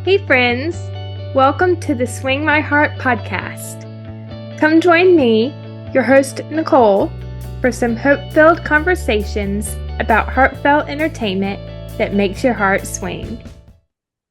Hey, friends. Welcome to the Swing My Heart podcast. Come join me, your host, Nicole, for some hope-filled conversations about heartfelt entertainment that makes your heart swing.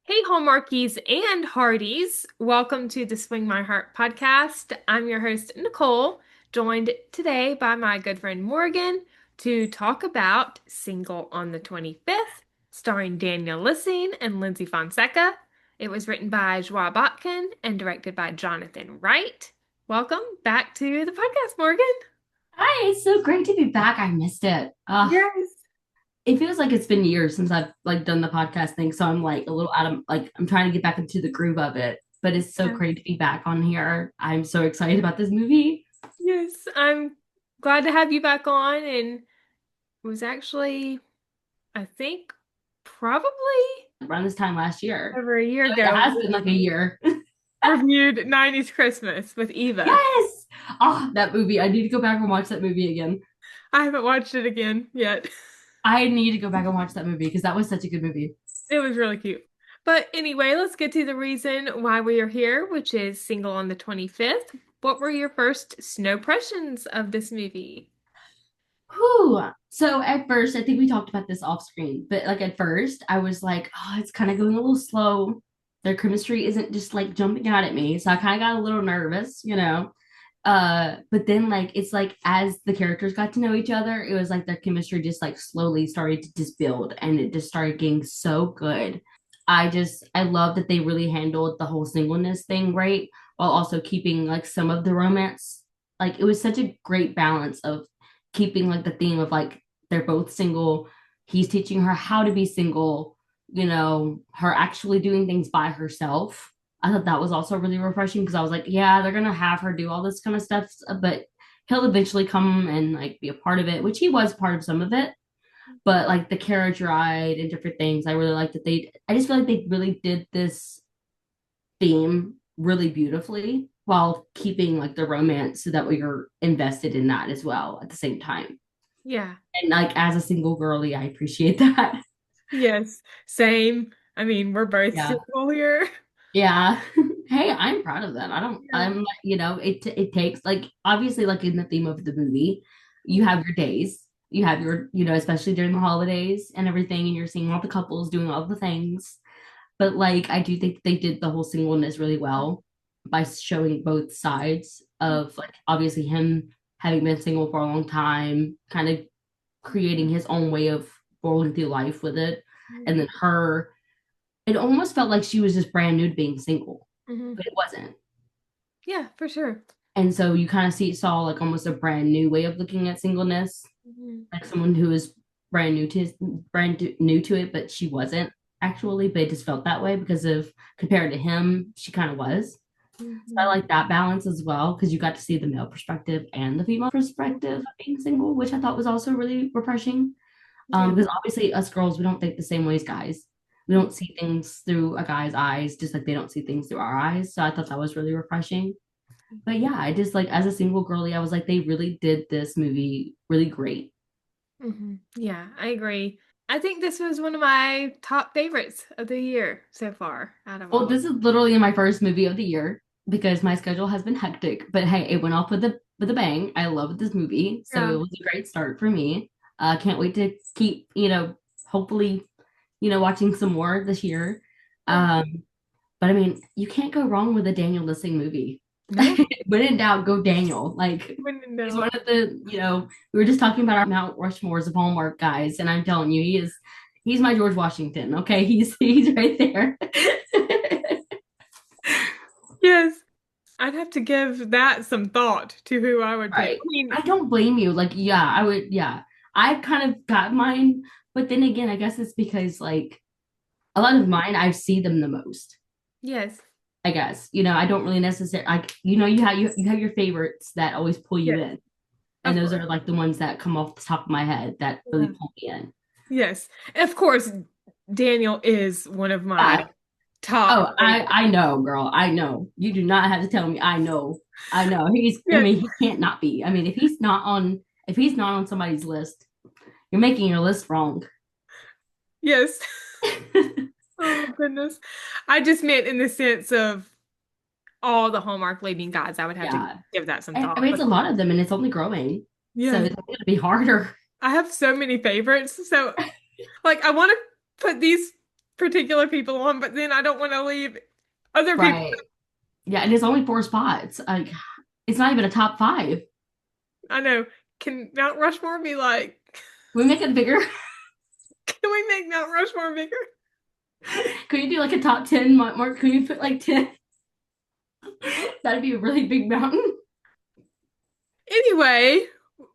Hey, Hallmarkies and Hearties. Welcome to the Swing My Heart podcast. I'm your host, Nicole, joined today by my good friend Morgan to talk about Single on the 25th, starring Daniel Lissing and Lindsay Fonseca. It was written by Joie Botkin and directed by Jonathan Wright. Welcome back to the podcast, Morgan. Hi, it's so great to be back. I missed it. Yes. It feels like it's been years since I've done the podcast thing, so I'm like a little out of I'm trying to get back into the groove of it. But it's so Yes. great to be back on here. I'm so excited about this movie. Yes, I'm glad to have you back on. And it was actually, I think, probably Around this time last year. over a year So it ago, has been like a year. reviewed 90s Christmas with Eva. Yes. Oh, that movie. I need to go back and watch that movie again. I haven't watched it again yet. I need to go back and watch that movie because that was such a good movie. It was really cute. But anyway, let's get to the reason why we are here, which is Single on the 25th. What were your first snow impressions of this movie? Whew. So at first, I think we talked about this off screen, but like at first, I was like, oh, it's kind of going a little slow. Their chemistry isn't just like jumping out at me. So I kind of got a little nervous. But then like it's like as the characters got to know each other, it was like their chemistry just like slowly started to just build and it just started getting so good. I love that they really handled the whole singleness thing right while also keeping like some of the romance. Like it was such a great balance of keeping like the theme of like they're both single. He's teaching her how to be single, her actually doing things by herself. I thought that was also really refreshing because I was like, yeah, they're gonna have her do all this kind of stuff, but he'll eventually come and like be a part of it, which he was part of some of it. But like the carriage ride and different things, I really like that I just feel like they really did this theme really beautifully while keeping like the romance so that we are invested in that as well at the same time. Yeah. And like as a single girly, I appreciate that. Yes. Same. I mean, we're both Yeah. single here. Yeah. Hey, I'm proud of that. Yeah. It takes like obviously like in the theme of the movie, you have your days. You have especially during the holidays and everything, and you're seeing all the couples doing all the things. But like I do think they did the whole singleness really well by showing both sides of like obviously him having been single for a long time, kind of creating his own way of rolling through life with it. And then her, it almost felt like she was just brand new to being single, Mm-hmm. but it wasn't. Yeah, for sure. And so you kind of saw like almost a brand new way of looking at singleness, Mm-hmm. like someone who is new to it, but she wasn't actually, but it just felt that way because of compared to him, she kind of was. So I Mm-hmm. like that balance as well because you got to see the male perspective and the female perspective of being single, which I thought was also really refreshing. Yeah. Because obviously us girls, we don't think the same way as guys. We don't see things through a guy's eyes, just like they don't see things through our eyes. So I thought that was really refreshing. But yeah, I just like as a single girly, I was like, they really did this movie really great. Mm-hmm. Yeah, I agree. I think this was one of my top favorites of the year so far out of Well, all. this is literally my first movie of the year because my schedule has been hectic. But hey, it went off with a bang. I love this movie, so Yeah. it was a great start for me. Can't wait to keep, hopefully, watching some more this year. Yeah. But I mean, you can't go wrong with a Daniel Lissing movie. No, When in doubt, go Daniel. Like wouldn't he's know. one of we were just talking about our Mount Rushmores of Hallmark guys, and I'm telling you, he's my George Washington. Okay, he's right there. Yes, I'd have to give that some thought to who I would pick. Right. I mean, I don't blame you. Like, yeah, I would, yeah. I kind of got mine, but then again, I guess it's because like a lot of mine, I see them the most. yes, I guess. I don't really necessarily like you have your favorites that always pull you yes, in. And of those course. are like the ones that come off the top of my head that really Yeah. pull me in. Yes, of course, Daniel is one of my Yeah. top Oh, I favorites. I know, girl. I know. You do not have to tell me. I know. I know. I Yes, mean, he can't not be. I mean, if he's not on somebody's list, you're making your list wrong. yes. Oh goodness. I just meant in the sense of all the Hallmark leading guys. I would have to Yeah. give that some And, I thought. mean, it's But a lot of them and it's only growing. So yeah, it's going to be harder. I have so many favorites. So like I want to put these particular people on, but then I don't want to leave other people. Right. Yeah. And it's only 4 spots. Like, it's not even a top five. I know. Can Mount Rushmore be like, Can we make it bigger? can we make Mount Rushmore bigger? Can you do like a top 10 mark? Can you put like 10? That'd be a really big mountain. Anyway,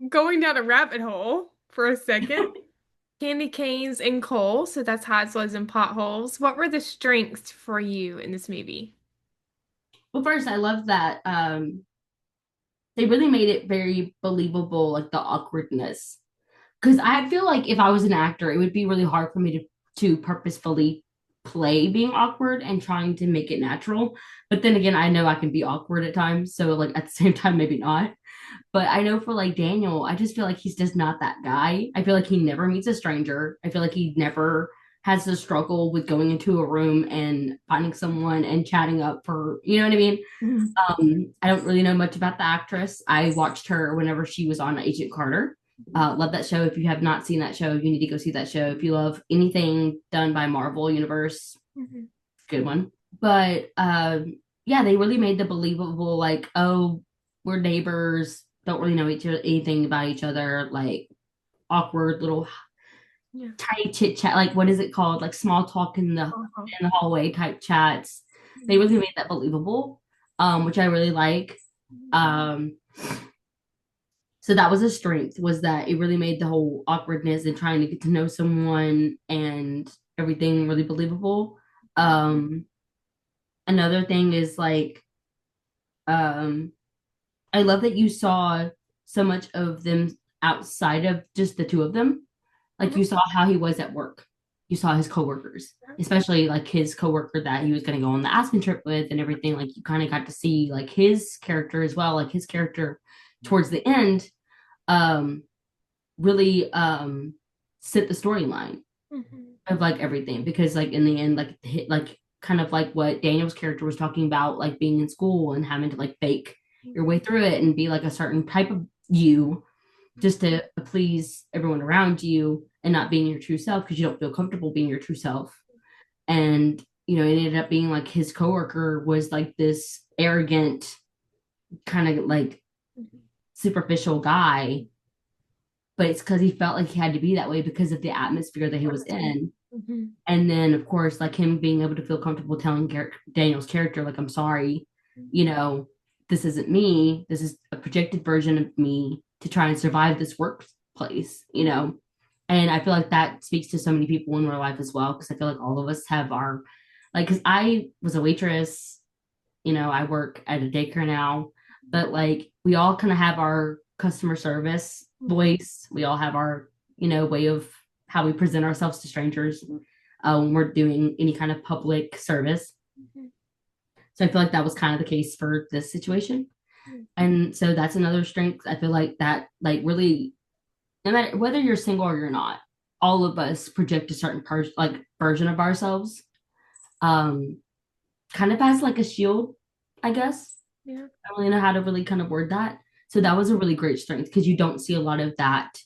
going down a rabbit hole for a second. Candy canes and coal, so that's highs, lows, and potholes. What were the strengths for you in this movie? Well, first, I love that they really made it very believable, like the awkwardness. Because I feel like if I was an actor, it would be really hard for me to purposefully play being awkward and trying to make it natural. But then again, I know I can be awkward at times. So like at the same time, maybe not. But I know for like Daniel, I just feel like he's just not that guy. I feel like he never meets a stranger. I feel like he never has to struggle with going into a room and finding someone and chatting up for, you know what I mean? Mhm. I don't really know much about the actress. I watched her whenever she was on Agent Carter. Love that show. If you have not seen that show, you need to go see that show. If you love anything done by Marvel Universe, Mhm. good one. But yeah, they really made the believable, like, oh, we're neighbors, don't really know anything about each other, like awkward little Yeah. tiny chit chat, like what is it called? Like small talk Uh-huh. in the hallway type chats. They Mhm. really made that believable, which I really like. Um, so that was a strength, was that it really made the whole awkwardness and trying to get to know someone and everything really believable. Um, Another thing is like um I love that you saw so much of them outside of just the two of them. Like Mhm. you saw how he was at work. You saw his coworkers, especially like his coworker that he was going to go on the Aspen trip with and everything. Like you kind of got to see like his character as well. Like his character towards the end um really set the storyline Mhm. of like everything, because like in the end like kind of like what Daniel's character was talking about, like being in school and having to like fake your way through it and be like a certain type of you just to please everyone around you and not being your true self because you don't feel comfortable being your true self. And you know, it ended up being like his coworker was like this arrogant kind of like Mhm. superficial guy, but it's because he felt like he had to be that way because of the atmosphere that he was in. Mhm. And then of course like him being able to feel comfortable telling Daniel's character like, I'm sorry, you know, this isn't me, this is a projected version of me to try and survive this workplace, you know. And I feel like that speaks to so many people in real life as well, because I feel like all of us have our like, because I was a waitress, you know, I work at a daycare now, but like we all kind of have our customer service Mhm. voice. We all have our, you know, way of how we present ourselves to strangers when we're doing any kind of public service. Mhm. So I feel like that was kind of the case for this situation. Mhm. And so that's another strength. I feel like that, like, really, no matter whether you're single or you're not, all of us project a certain like version of ourselves, um, kind of as like a shield, I guess. Yeah. I don't really know how to really kind of word that. So that was a really great strength because you don't see a lot of that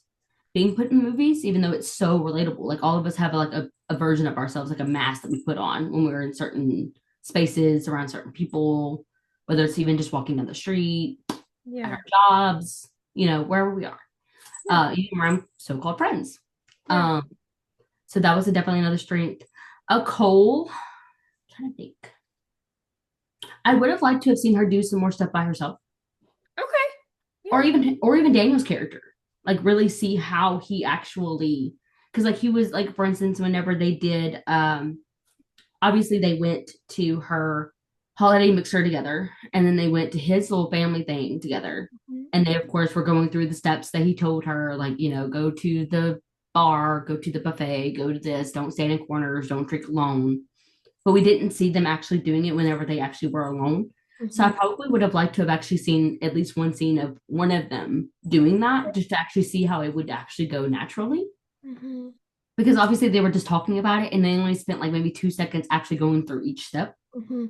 being put in movies, even though it's so relatable. Like all of us have like a version of ourselves, like a mask that we put on when we're in certain spaces around certain people, whether it's even just walking down the street, at Yeah. our jobs, you know, wherever we are, Yeah. even around so-called friends. Yeah. Um, so that was definitely another strength. A Cole, I'm trying to think. I would have liked to have seen her do some more stuff by herself, Okay. or Yeah. even Daniel's character, like really see how he actually, because like he was like, for instance, whenever they did obviously they went to her holiday mixer together and then they went to his little family thing together, Mhm. and they of course were going through the steps that he told her, like, you know, go to the bar, go to the buffet, go to this, don't stand in corners, don't drink alone. But we didn't see them actually doing it whenever they actually were alone. So I Mhm. probably would have liked to have actually seen at least one scene of one of them doing that, just to actually see how it would actually go naturally. Mhm. because obviously they were just talking about it and they only spent like maybe 2 seconds actually going through each step, Mm-hmm.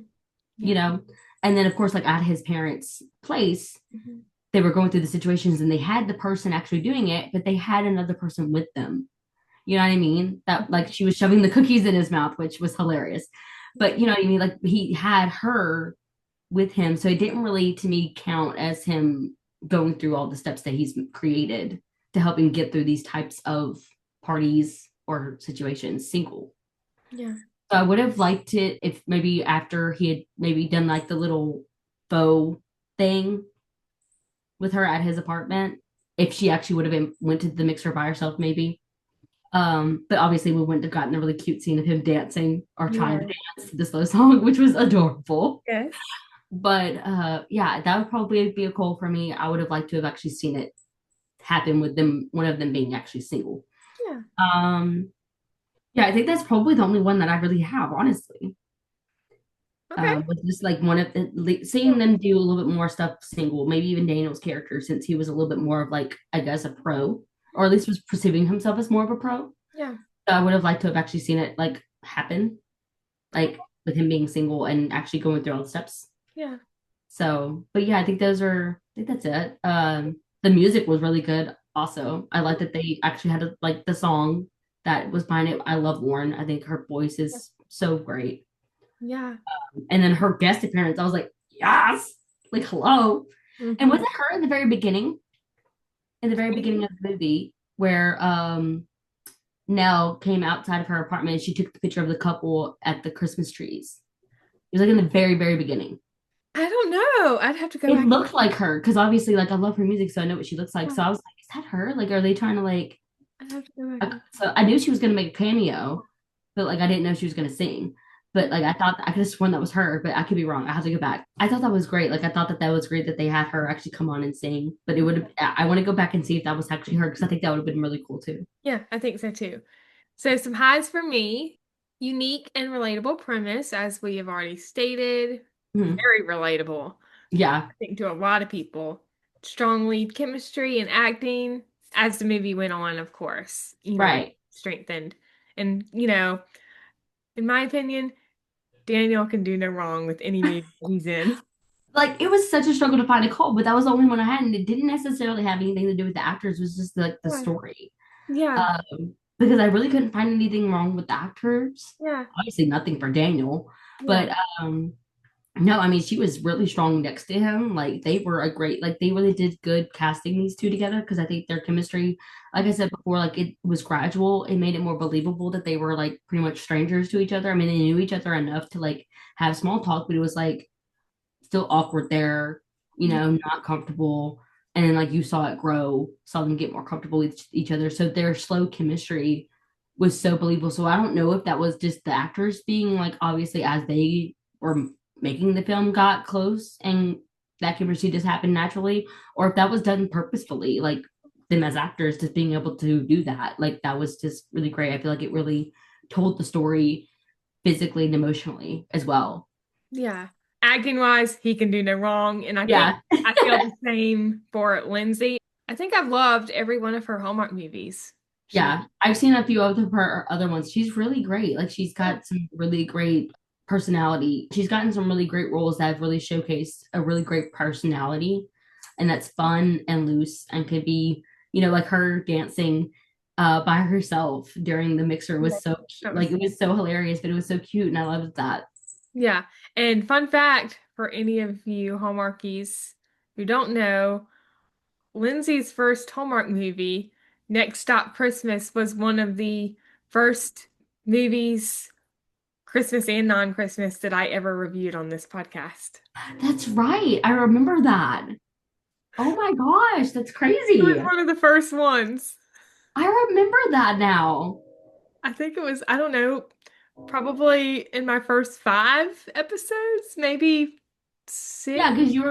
you Yeah. know? And then, of course, like at his parents' place, Mm-hmm. they were going through the situations and they had the person actually doing it, but they had another person with them. You know what I mean? That like she was shoving the cookies in his mouth, which was hilarious. But you know what I mean? Like he had her with him. So it didn't really, to me, count as him going through all the steps that he's created to help him get through these types of parties or situations single. Yeah. So I would have liked it if maybe after he had maybe done like the little faux thing with her at his apartment, if she actually would have been went to the mixer by herself, maybe. But obviously we wouldn't have gotten a really cute scene of him dancing or trying to Yeah. dance the slow song, which was adorable. Yes. But yeah, that would probably be a goal for me. I would have liked to have actually seen it happen with them, one of them being actually single. Yeah. Um, yeah, I think that's probably the only one that I really have, honestly. Okay. Was just like one of the seeing them do a little bit more stuff single, maybe even Daniel's character, since he was a little bit more of like, I guess, a pro, or at least was perceiving himself as more of a pro. Yeah. So I would have liked to have actually seen it like happen, like with him being single and actually going through all the steps. Yeah. So, but yeah, I think those are, I think that's it. The music was really good. Also, I like that they actually had like the song that was behind it. I love Lauren. I think her voice is so great. Yeah. And then her guest appearance, I was like, yes, like hello. And was Mm-hmm. it her in the very beginning? In the very beginning of the movie, where Nell came outside of her apartment and she took the picture of the couple at the Christmas trees. It was like in the very, very beginning. I don't know. I'd have to go It back. looked like her because obviously, like, I love her music, so I know what she looks like. So I was like, is that her? Like, are they trying to like? I'd have to go back. So I knew she was gonna make a cameo, but like I didn't know she was gonna sing. But like I thought I could have sworn that was her, but I could be wrong. I have to go back. I thought that was great. Like I thought that that was great that they had her actually come on and sing. But it would have. I want to go back and see if that was actually her because I think that would have been really cool too. Yeah, I think so too. So some highs for me. Unique and relatable premise, as we have already stated. Mhm. Very relatable, Yeah. I think, to a lot of people. Strong lead chemistry and acting as the movie went on, of course, Right. strengthened. And, in my opinion, Daniel can do no wrong with any movie he's in. Like it was such a struggle to find a cult, but that was the only one I had, and it didn't necessarily have anything to do with the actors. It was just like the Yeah. story. Yeah. Because I really couldn't find anything wrong with the actors. Yeah. Obviously, nothing for Daniel, Yeah. but no, I mean she was really strong next to him. Like they were a great, like they really did good casting these two together because I think their chemistry, like I said before, like it was gradual. It made it more believable that they were like pretty much strangers to each other. I mean, they knew each other enough to like have small talk, but it was like still awkward there, Yeah. not comfortable. And then like you saw it grow, saw them get more comfortable with each other. So their slow chemistry was so believable. So I don't know if that was just the actors being like obviously as they were making the film got close and that chemistry just happened naturally, or if that was done purposefully, like them as actors just being able to do that. Like that was just really great. I feel like it really told the story physically and emotionally as well. Yeah. Acting wise, he can do no wrong. And I think Yeah. I feel the same for Lindsay. I think I've loved every one of her Hallmark movies. She, Yeah, I've seen a few of her other ones. She's really great. Like she's yeah, got some really great personality. She's gotten some really great roles that have really showcased a really great personality, and that's fun and loose and could be, like her dancing by herself during the mixer yeah, was so that like was, it was so hilarious, but it was so cute and I loved that. yeah. And fun fact for any of you Hallmarkies who don't know, Lindsay's first Hallmark movie, Next Stop Christmas, was one of the first movies, Christmas and non-Christmas, that I ever reviewed on this podcast. That's right. I remember that. Oh my gosh, that's It was crazy. one of the first ones. I remember that now. I think it was, I don't know, probably in my first 5 episodes, maybe Yeah, six. because you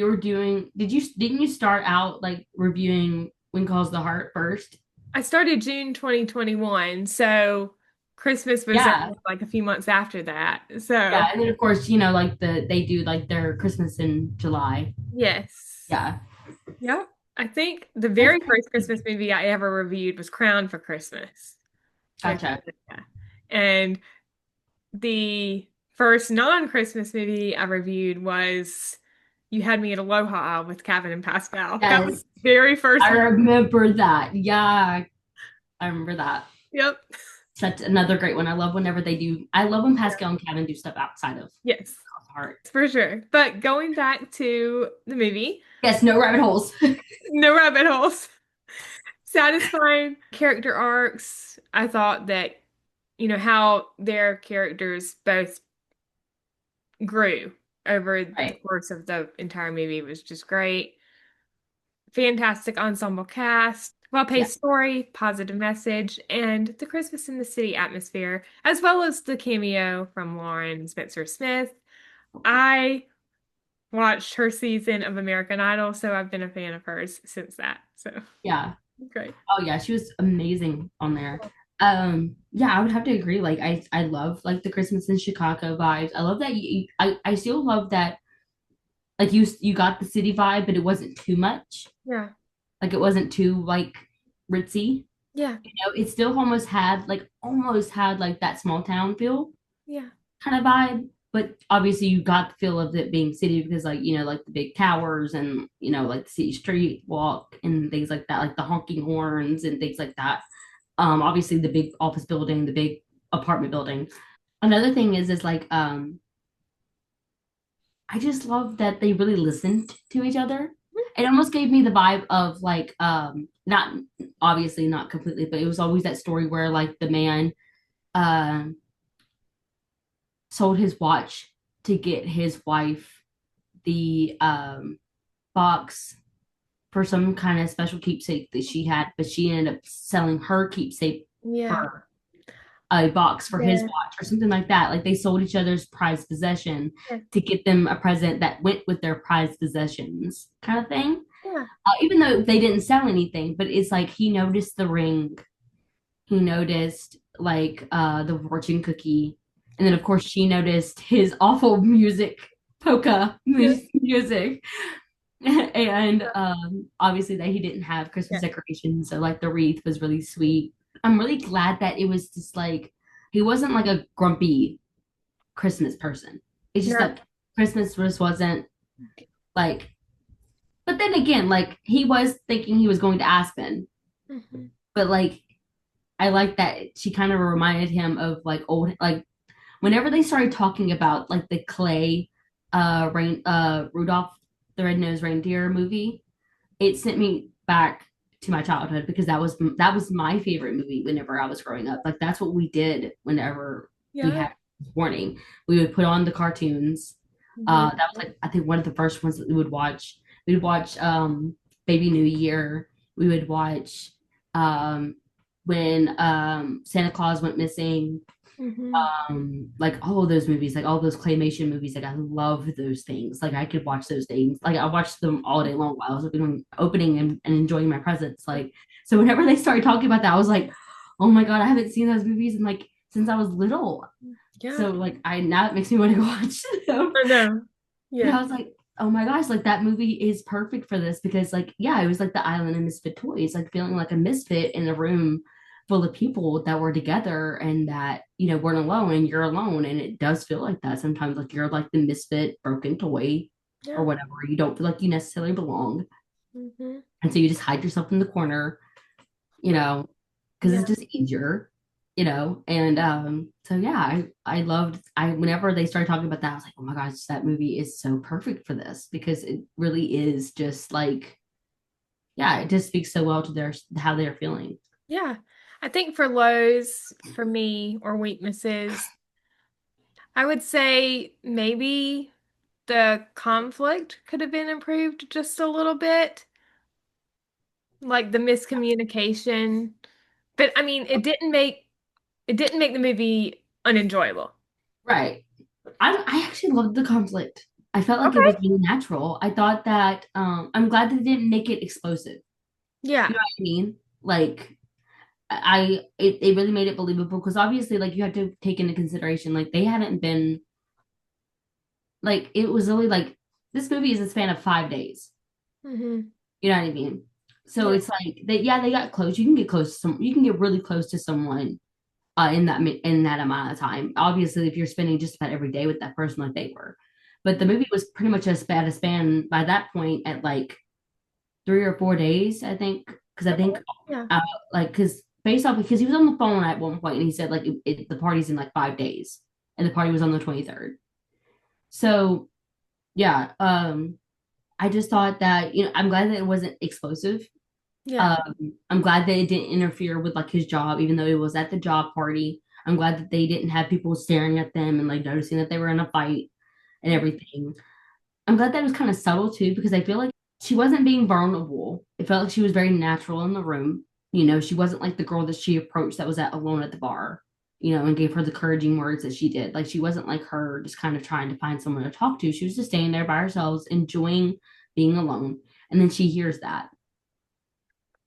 were doing didn't you start out like reviewing When Calls the Heart first? I started June 2021, so Christmas was Yeah. like a few months after that. Yeah. So, And then of course, like they do like their Christmas in July. yes. Yeah. Yep. I think the That's very first Christmas crazy. movie I ever reviewed was Crown for Christmas with Gotcha. yeah. And the first non-Christmas movie I reviewed was You Had Me at Aloha with Kevin and Pascal. That was Yes, the very first I one. remember that. Yeah, I remember that. Yep. Such another great one. I love whenever they do. I love when Pascal and Kevin do stuff outside of Yes, heart. for sure. But going back to the movie, Yes, no rabbit holes. no rabbit holes. Satisfying character arcs. I thought that, how their characters both grew over the Right. course of the entire movie was just great. Fantastic ensemble cast, Yeah. well-paced story, positive message, and the Christmas in the City atmosphere, as well as the cameo from Lauren Spencer Smith. I watched her season of American Idol, so I've been a fan of hers since that. So Yeah. great. Oh yeah, she was amazing on there. Yeah, I would have to agree. Like I love like the Christmas in Chicago vibes. I love that I still love that like you got the city vibe, but it wasn't too much. Yeah. Like it wasn't too like ritzy. Yeah. You know, it still almost had like that small town feel Yeah. kind of vibe. But obviously you got the feel of it being city because like, you know, like the big towers and, you know, like the city street walk and things like that, like the honking horns and things like that. Obviously the big office building, the big apartment building. Another thing is like I just love that they really listened to each other. It almost gave me the vibe of like not obviously not completely, but it was always that story where like the man um sold his watch to get his wife the box for some kind of special keepsake that she had, but she ended up selling her keepsake Yeah. for a box for his Yeah. watch or something like that. Like they sold each other's prized possession Yeah. to get them a present that went with their prized possessions, kind of thing. Yeah. Even though they didn't sell anything, but it's like he noticed the ring, he noticed like the fortune cookie, and then of course she noticed his awful music, polka Yeah. music, and obviously that he didn't have Christmas Yeah. decorations, so like the wreath was really sweet. I'm really glad that it was just like he wasn't like a grumpy Christmas person. It's just No. that Christmas just wasn't like. But then again, like he was thinking he was going to Aspen, Mhm. but like I like that she kind of reminded him of like old like whenever they started talking about like the clay rain Rudolph the Red-Nosed Reindeer movie, it sent me back to my childhood because that was my favorite movie whenever I was growing up. Like that's what we did whenever we Yeah. had morning. We would put on the cartoons. Mhm. That was like I think one of the first ones that we would watch. We'd watch Baby New Year. We would watch um when Santa Claus went missing, Mhm. like all of those movies, like all those claymation movies, like I love those things. Like I could watch those things, like I watched them all day long while I was opening and enjoying my presents. Like so whenever they started talking about that I was like, oh my god, I haven't seen those movies in like since I was little. Yeah. So like I now it makes me want to go watch them. I know. And Yeah. I was like, oh my gosh, like that movie is perfect for this because like yeah, it was like the island of misfit toys, like feeling like a misfit in a room full of people that were together and that, you know, weren't alone and you're alone. And it does feel like that sometimes, like you're like the misfit broken toy or Yeah. whatever. You don't feel like you necessarily belong. Mhm. And so you just hide yourself in the corner, you know, because Yeah. it's just easier, you know. And so yeah, I loved I whenever they started talking about that, I was like, oh my gosh, that movie is so perfect for this because it really is just like, yeah, it just speaks so well to their how they're feeling. Yeah. I think for lows, for me, or weaknesses, I would say maybe the conflict could have been improved just a little bit, like the miscommunication. But I mean, it didn't make the movie unenjoyable. Right. I actually loved the conflict. I felt like it was Okay. really natural. I thought that I'm glad they didn't make it explosive. You Yeah. know what I mean? Like it really made it believable because obviously like you have to take into consideration like they hadn't been like it was only like this movie is a span of 5 days. Hmm. You know what I mean? So Yeah. it's like they got close. You can get close to you can get really close to someone in that amount of time. Obviously, if you're spending just about every day with that person like they were. But the movie was pretty much as bad a span by that point at like 3 or 4 days, I think. Because I think, Yeah. uh, like, because based off, because he was on the phone at one point and he said, like, the party's in like 5 days and the party was on the 23rd. So, yeah, I just thought that, I'm glad that it wasn't explosive. Yeah. I'm glad that it didn't interfere with like his job, even though it was at the job party. I'm glad that they didn't have people staring at them and like noticing that they were in a fight and everything. I'm glad that it was kind of subtle too, because I feel like she wasn't being vulnerable. It felt like she was very natural in the room. She wasn't like the girl that she approached that was alone at the bar, and gave her the encouraging words that she did. Like she wasn't like her just kind of trying to find someone to talk to. She was just staying there by herself, enjoying being alone. And then she hears that.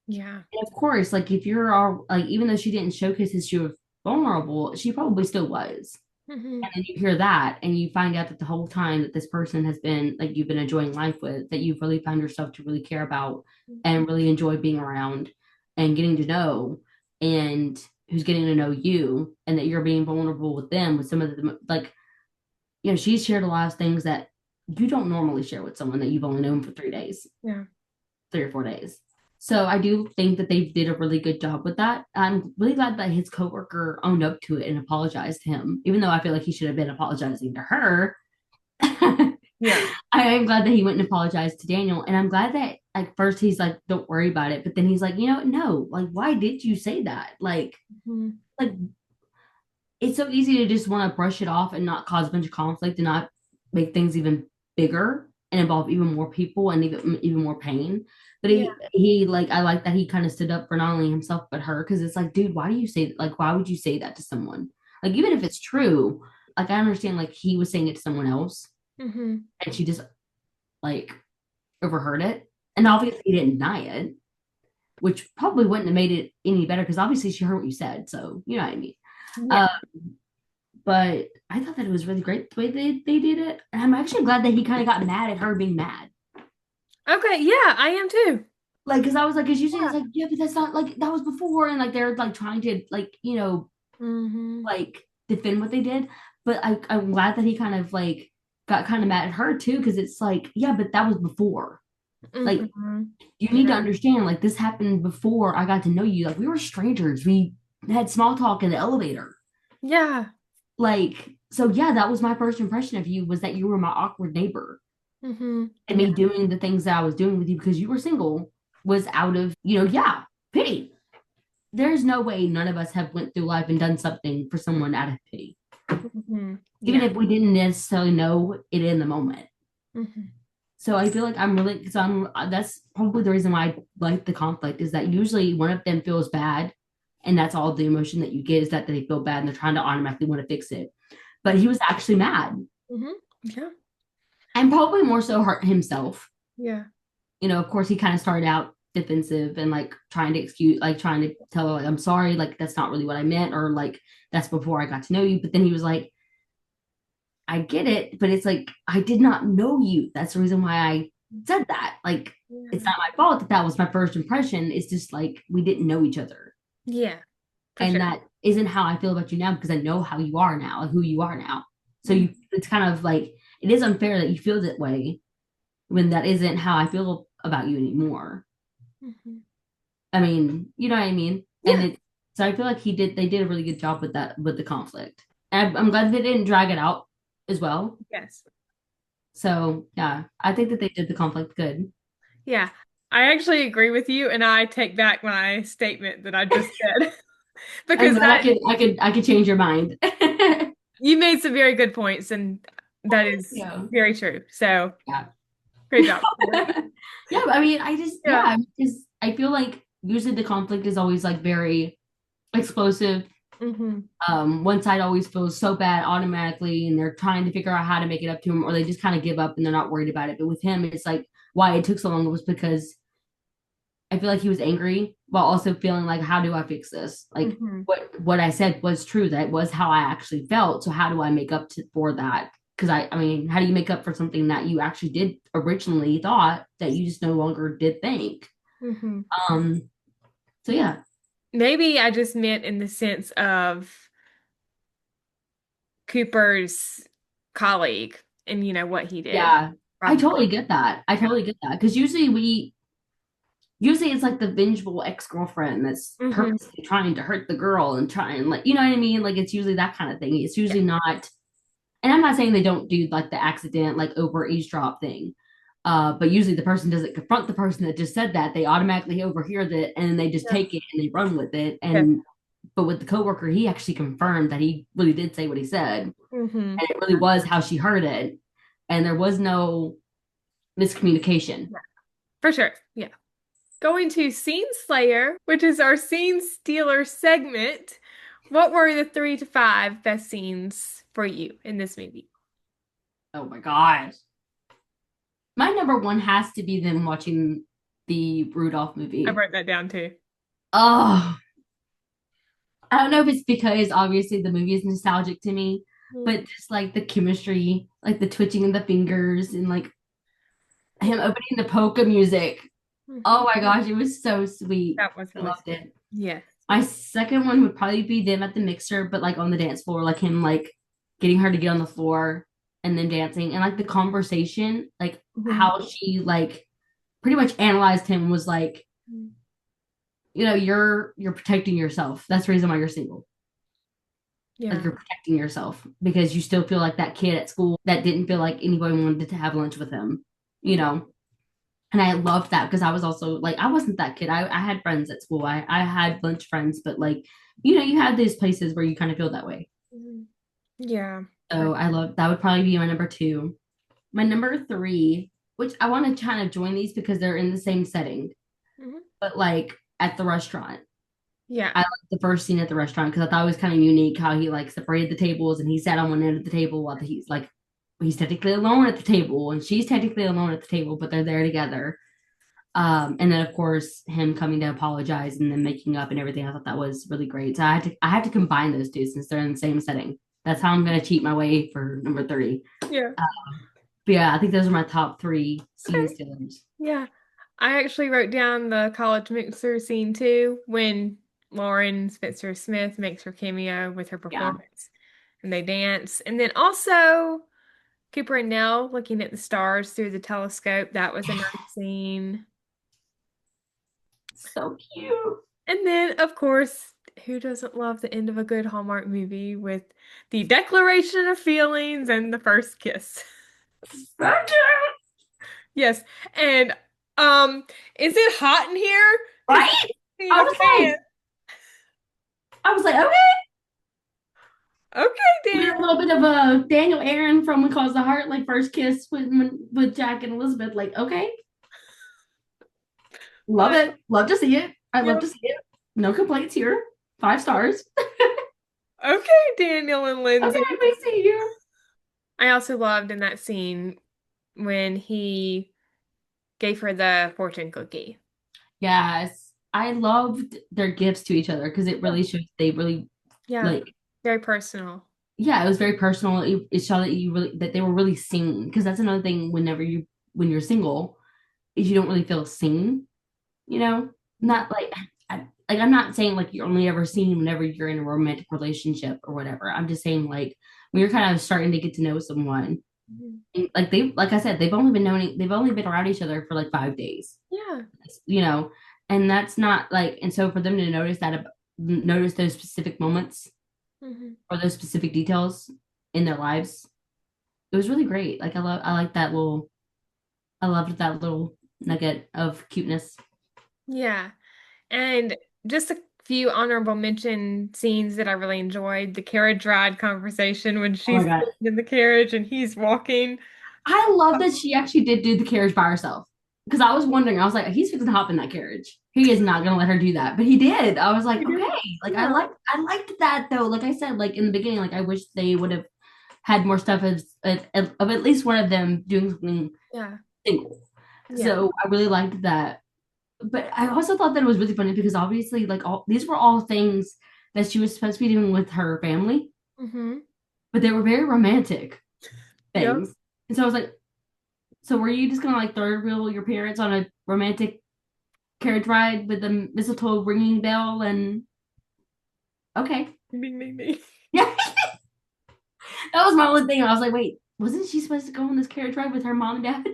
Yeah. And of course, like if you're all like, even though she didn't showcase that she was vulnerable, she probably still was. Mm-hmm. And then you hear that and you find out that the whole time that this person has been like you've been enjoying life with, that you've really found yourself to really care about and really enjoy being around and getting to know, and who's getting to know you, and that you're being vulnerable with them with some of the like, she's shared a lot of things that you don't normally share with someone that you've only known for 3 days, Yeah. 3 or 4 days. So I do think that they did a really good job with that. I'm really glad that his coworker owned up to it and apologized to him, even though I feel like he should have been apologizing to her. Yeah. I am glad that he went and apologized to Daniel, and I'm glad that like first he's like, "Don't worry about it," but then he's like, no, like why did you say that? Mm-hmm. Like it's so easy to just want to brush it off and not cause a bunch of conflict and not make things even bigger and involve even more people and even more pain. But Yeah. he like I like that he kind of stood up for not only himself but her, because it's like, dude, why do you say like why would you say that to someone? Like even if it's true, like I understand like he was saying it to someone else Mm-hmm. and she just like overheard it. And obviously he didn't deny it, which probably wouldn't have made it any better because obviously she heard what you said. So you know what I mean. Yeah. Uh, but I thought that it was really great the way they did it. And I'm actually glad that he kind of got mad at her being mad. Okay. Yeah, I am too. Like, because I was like, because usually it's Yeah. like, yeah, but that's not like that was before. And like they're like trying to like, Mm-hmm. like defend what they did. But I'm glad that he kind of like got kind of mad at her too, because it's like, yeah, but that was before. Like, Mm-hmm. you need to Yeah. understand, like, this happened before I got to know you. Like, we were strangers. We had small talk in the elevator. Yeah. Like, so yeah, that was my first impression of you, was that you were my awkward neighbor. Mm-hmm. And Yeah. me doing the things that I was doing with you because you were single was out of, yeah, pity. There's no way none of us have went through life and done something for someone out of pity, Mm-hmm. even Yeah. if we didn't necessarily know it in the moment. Mm-hmm. So I feel like that's probably the reason why I like the conflict, is that usually one of them feels bad, and that's all the emotion that you get, is that they feel bad and they're trying to automatically want to fix it. But he was actually mad, Mm-hmm. Yeah. and probably more so hurt himself. Yeah. Of course, he kind of started out defensive and like trying to excuse, like trying to tell her, like, I'm sorry, like that's not really what I meant, or like that's before I got to know you. But then he was like, I get it, but it's like, I did not know you. That's the reason why I said that. Like, it's Yeah. not my fault that that was my first impression. It's just like we didn't know each other. Yeah. For And sure. that isn't how I feel about you now, because I know how you are now, like who you are now. So Mm-hmm. it's kind of like, it is unfair that you feel that way when that isn't how I feel about you anymore. Mm-hmm. I mean, you know what I mean? And Yeah. so I feel like they did a really good job with that, with the conflict. And I'm glad they didn't drag it out as well. Yes. So yeah, I think that they did the conflict good. Yeah. I actually agree with you, and I take back my statement that I just said I'm because glad that I could change your mind. you made some very good points, and that is Yeah. very true. So Yeah. great job. Yeah, but I mean, I just Yeah. yeah, because I feel like usually the conflict is always like very explosive. Mm-hmm. One side always feels so bad automatically, and they're trying to figure out how to make it up to him, or they just kind of give up and they're not worried about it. But with him, it's like why it took so long was because I feel like he was angry while also feeling like, how do I fix this? Like Mm-hmm. what I said was true. That was how I actually felt. So how do I make up for that? Because I mean, how do you make up for something that you actually did originally thought that you just no longer did think? Hmm. Um, so yeah. Maybe I just meant in the sense of Cooper's colleague and what he did. Yeah. I Probably. totally get that. I Yeah. totally get that. Because usually it's like the vengeful ex-girlfriend that's Hmm. purposely trying to hurt the girl and try and like, you know what I mean? Like it's usually that kind of thing. It's Yeah. usually not, and I'm not saying they don't do like the accident, like over eavesdrop thing. But usually the person doesn't confront the person that just said that. They automatically overhear that and they just Yeah. take it and they run with it. Yeah. And but with the coworker, he actually confirmed that he really did say what he said. And Hmm. it really was how she heard it. And there was no miscommunication. Yeah. For sure. Yeah. Going to Scene Slayer, which is our scene stealer segment. What were the 3 to 5 best scenes for you in this movie? Oh my gosh. My number one has to be them watching the Rudolph I movie. wrote that down too. Oh, I don't know if it's because obviously the movie is nostalgic to me, but just like the chemistry, like the twitching of the fingers and like Yeah. him opening the polka music. Mhm. Oh my gosh, it was so sweet. That was I really loved sweet. it. Yes. My second one would probably be them at the mixer, but like on the dance floor, like him like getting her to get on the floor and then dancing and like the conversation, like Mhm. how she like pretty much analyzed him was like, you're protecting yourself. That's the reason why you're single. Like Yeah. you're protecting yourself because you still feel like that kid at school that didn't feel like anybody wanted to have lunch with him, you know? And I loved that because I was also like, I wasn't that kid. I had friends at school. I had lunch friends, but like, you had these places where you kind of feel that way. Mhm. Yeah. So I love that would probably be my number two. My number three, which I want to kind of join these because they're in the same setting, Mhm. but like at the restaurant. Yeah. I liked the first scene at the restaurant because I thought it was kind of unique how he like separated the tables and he sat on one end of the table while he's technically alone at the table and she's technically alone at the table, but they're there together. And then of course him coming to apologize and then making up and everything. I thought that was really great. So I had to combine those two since they're in the same setting. That's how I'm gonna cheat my way for number three. Yeah. But yeah, I think those are my top three scene Okay. stealers. Yeah. I actually wrote down the college mixer scene too, when Lauren Spencer Smith makes her cameo with her Yeah. performance and they dance. And then also Cooper and Nell looking at the stars through the telescope. That was a nice scene. So cute. And then, of course, who doesn't love the end of a good Hallmark movie with the declaration of feelings and the first kiss? So cute. Yes. And is it hot in here? Because Right? I need I a was fan. like, I was like, okay. Okay, We Dan. had a little bit of a Daniel Aaron from When Calls the Heart, like first kiss with Jack and Elizabeth. Like, okay, love Uh, it, love to see it. I love yep. to see it. No complaints here. 5 stars. Okay, Daniel and Okay, Lindsay. we see you. I also loved in that scene when he gave her the fortune cookie. Yes, I loved their gifts to each other because it Yeah. really shows they really Yeah. like. Very personal. Yeah, it was very personal. It showed that that they were really seen because that's another thing. When you're single, is you don't really feel seen. You know, not like I'm not saying like you're only ever seen whenever you're in a romantic relationship or whatever. I'm just saying like when you're kind of starting to get to know someone, Mhm. and, like I said, they've only been around each other for like 5 days, Yeah. you know, and that's not like, and so for them to notice those specific moments Hmm. or those specific details in their lives, it was really great. Like I loved that little nugget of cuteness. Yeah. And just a few honorable mention scenes that I really enjoyed. The carriage ride conversation when Oh my she's god. sitting in the carriage and he's walking. I love that she actually did do the carriage by herself. Because I was wondering, I was like, he's fixing to hop in that carriage. He is not gonna let her do that. But he did. I was like, She did. okay. Like Yeah. I liked that though. Like I said, like in the beginning, like I wish they would have had more stuff of at least one of them doing something Yeah. single. Yeah. So I really liked that. But I also thought that it was really funny because obviously, like all these were all things that she was supposed to be doing with her family, Hmm. but they were very romantic Yep. things. And so I was like, so were you just gonna like third wheel your parents on a romantic carriage ride with the mistletoe ringing bell and okay. Ding, ding, ding. Yeah. That was my only thing. I was like, wait, wasn't she supposed to go on this carriage ride with her mom and dad?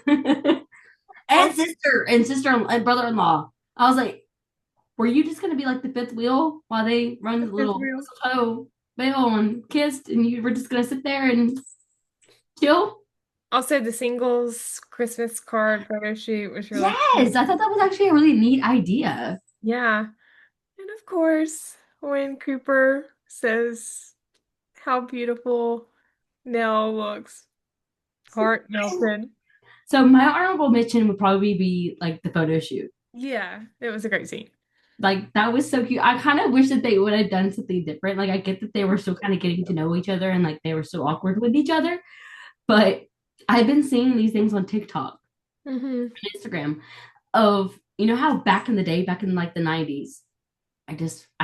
Oh, And sister and brother-in-law. I was like, were you just gonna be like the fifth wheel while they run the the fifth little wheel. mistletoe bell and kissed and you were just gonna sit there and chill? Also, the singles Christmas card photo shoot was really Yes, cute. I thought that was actually a really neat idea. Yeah. And of course, when Cooper says how beautiful Nell looks, heart melted. So my honorable mention would probably be like the photo shoot. Yeah, it was a great scene. Like that was so cute. I kind of wish that they would have done something different. Like I get that they were still kind of getting to know each other and like they were so awkward with each other, but I've been seeing these things on TikTok Hmm. and Instagram of how back in the day, back in like the 90s, I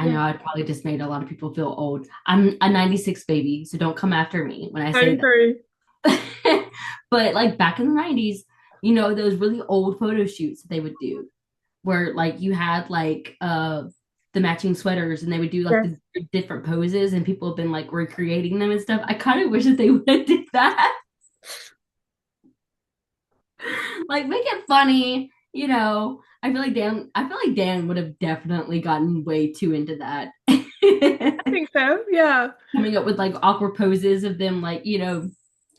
Yeah. know I probably just made a lot of people feel old. I'm a 96 baby, so don't come after me when I I say agree. that. But like back in the 90s, those really old photo shoots that they would do where like you had like the matching sweaters and they would do like Yes. the different poses and people have been like recreating them and stuff. I kind of wish that they would have did that. Like make it funny, I feel like Dan would have definitely gotten way too into that. I think so. Yeah. Coming up with like awkward poses of them like,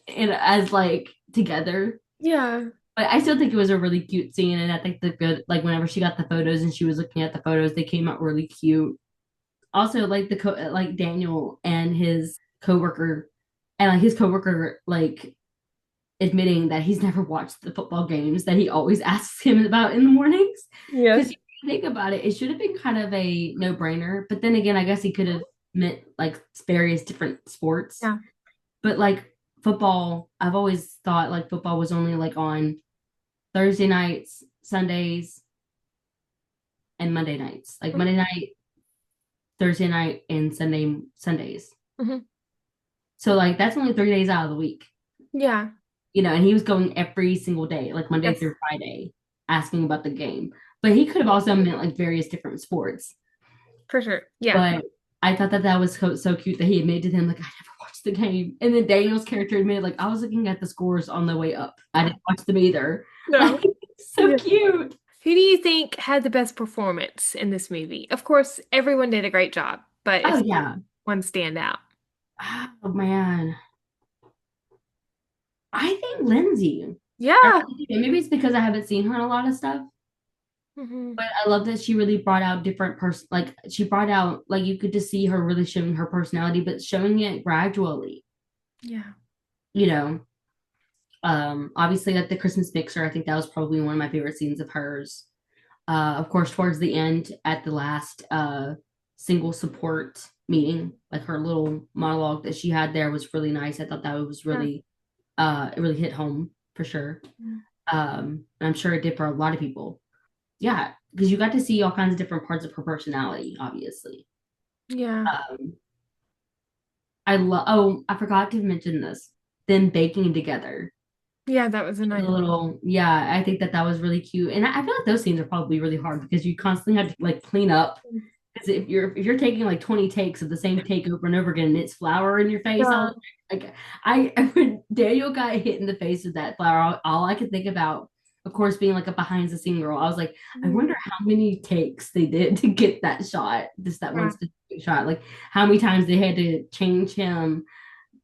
as like together. Yeah. But I still think it was a really cute scene, and I think the good like whenever she got the photos and she was looking at the photos, they came out really cute. Also, like like Daniel and his coworker, and like his coworker like admitting that he's never watched the football games that he always asks him about in the mornings. Because Yes. you think about it, it should have been kind of a no brainer. But then again, I guess he could have meant like various different sports. Yeah. But like football, I've always thought like football was only like on Thursday nights, Sundays, and Monday nights. Like Monday night, Thursday night, and Sundays. Hmm. So like that's only 3 days out of the week. Yeah. And he was going every single day, like Monday Yes. through Friday, asking about the game. But he could have also meant like various different sports. For sure. Yeah. But I thought that that was so cute that he admitted to him like I never watched the game, and then Daniel's character admitted like I was looking at the scores on the way up. I didn't watch them either. No. Like so Yeah. cute. Who do you think had the best performance in this movie? Of course, everyone did a great job, but Oh if yeah. one stand out. Oh man. I think Lindsay. I Yeah. really do. Maybe it's because I haven't seen her in a lot of stuff, Hmm. but I love that she really brought out different like she brought out like you could just see her really showing her personality, but showing it gradually, Yeah. you know. Obviously like the Christmas mixer, I think that was probably one of my favorite scenes of hers. Of course, towards the end at the last single support meeting, like her little monologue that she had there was really nice. I thought that was Yeah. really it really hit home for sure. And I'm sure it did for a lot of people. Yeah, because you got to see all kinds of different parts of her personality, obviously. Yeah. Um, I love, oh, I forgot to mention this, them baking together. Yeah, that was a A nice. little, yeah, I think that that was really cute. And I feel like those scenes are probably really hard because you constantly have to like clean up. Because if you're taking like 20 takes of the same take over and over again, and it's flour in your face all Yeah. the like when Daniel got hit in the face with that flour, all I could think about, of course, being like a behind the scene girl, I was like, I Mhm. wonder how many takes they did to get that shot, just that one Yeah. specific shot. Like how many times they had to change him,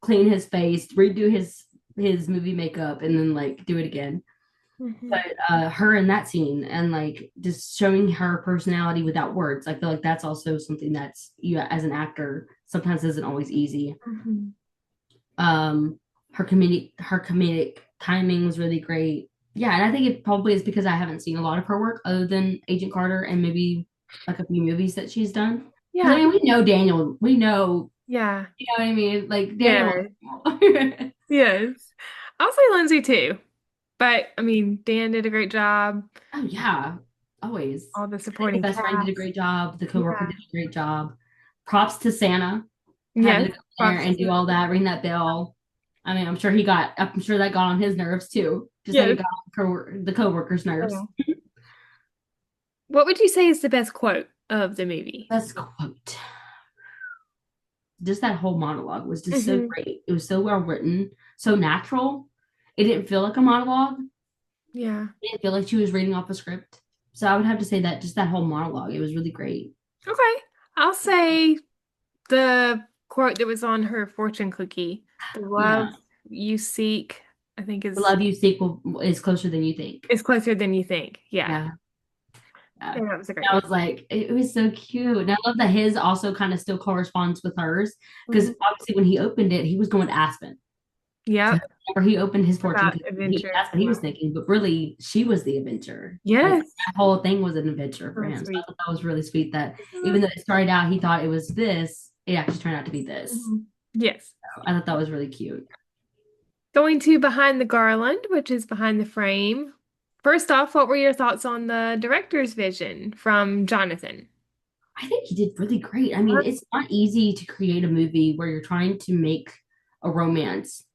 clean his face, redo his movie makeup, and then like do it again. Hmm. But her in that scene and like just showing her personality without words, I feel like that's also something that's you as an actor sometimes isn't always easy. Hmm. um her comedic timing was really great. Yeah, and I think it probably is because I haven't seen a lot of her work other than Agent Carter and maybe like a few movies that she's done. Because I Yeah. mean we know Daniel, we know, Yeah. you know what I mean, like Daniel. Yeah. Yes. I'll say Lindsay too. But I mean, Dan did a great job. Oh yeah, always. All the I think the supporting best friend did a cast. great job. The coworker Yeah. did a great job. Props to Santa having Yes. to go there Props and to do all that, ring that bell. I mean, I'm sure that got on his nerves too, just like it Yes. got on the coworkers' nerves. Yeah. What would you say is the best quote of the movie? Best quote. Just that whole monologue was just so Hmm. great. It was so well written, so natural. It didn't feel like a monologue. Yeah. It didn't feel like she was reading off a script. So I would have to say that just that whole monologue, it was really great. Okay. I'll say the quote that was on her fortune cookie, the love Yeah. you seek, I think The is love you sequel is closer than you think. is closer than you think. Yeah. Yeah. Yeah. Yeah, that was a great I one. was like, it was so cute. And I love that his also kind of still corresponds with hers. Because Mhm. obviously when he opened it, he was going to Aspen. So Yep. whenever he opened his fortune About cookie, adventure. that's what he was Yeah. thinking. But really, she was the adventure. Like Yes. that whole thing was an adventure for Oh, him. So I sweet. thought that was really sweet that even Mhm. though it started out, he thought it was this, it actually turned out to be this. Mhm. Yes. So I thought that was really cute. Going to Behind the Garland, which is behind the frame. First off, what were your thoughts on the director's vision from Jonathan? I think he did really great. I mean, it's not easy to create a movie where you're trying to make a romance